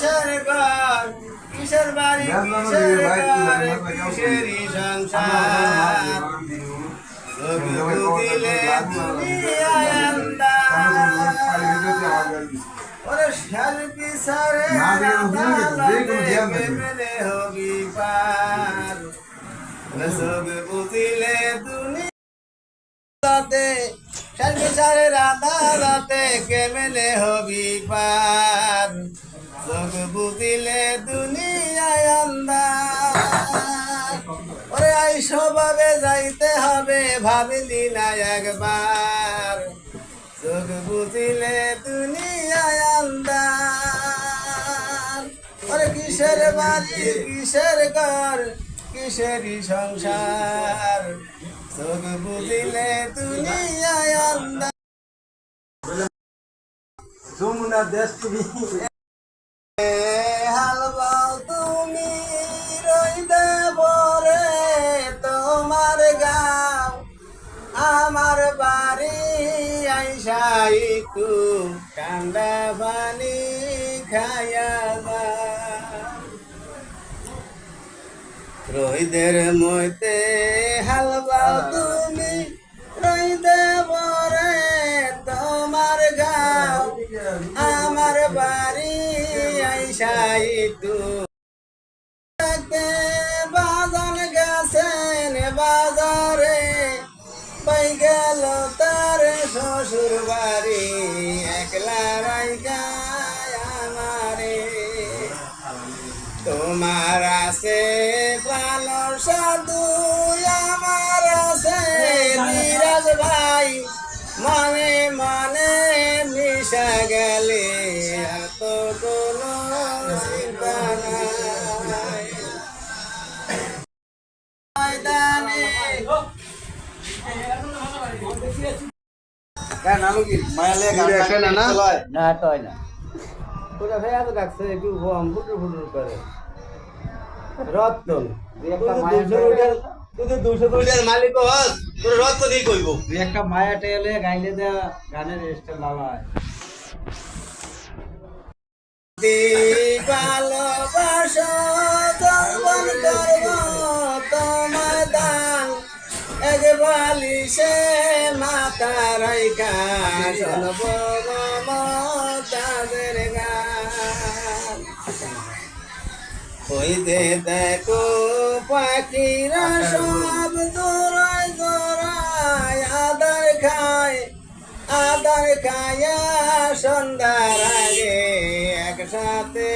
ঘর কিসের বাড়ি কিসের ঘর কিসেরই সংসার দিলে দুনিয়ায় আন্দার ওরে শাল পিছারে কেমনে হবি পার রসগ বুঝিলে দুনিয়াতে শাল পিছারে রাতে কেমনে হবি পার রসগ বুঝিলে দুনিয়ায় আন্দার ওরে আই স্বভাবে যাইতে হবে ভাবিলি না একবার চোখ বুঝিলে দুনিয়ায় আন্দার ওরে কিসের বাড়ি কিসের ঘর কিসেরই সংসার চোখ বুঝিলে দুনিয়ায় আন্দার যমুনা দেশ তুমি হালবাও তুমি রইদে বরে তোমার গাঁও আমার বাড়ি আইসাই তু ঠান্ডা পানি খায়া রইদের মইতে হালবাও তুমি রইদে বরে তোমার গাঁও আমার বাড়ি আইসাই তু বাজান গেছেন বাজারে পাই গেল তার শ্বশুর বাড়ি একলা রাইগায় আমারে তোমার আছে প্রাণর সাধু আমার আছে ধীরাজ ভাই মনে মনে মিশা গেলে আর তো কোনো চিন্তা নাই ময়দানে মালিক একটা মায়া টেলে গাইলে দেওয়া গানের রেস্টে লাগায় ভালোবাসা যৌবন করব তোমার দান এক বালিশে মাথা রাইখা শুনব মমতাজের গান ওই যে দেখো পাখিরা সব দৌড়ায় দৌড়ায় আদার খায়া সন্ধ্যার আগে একসাথে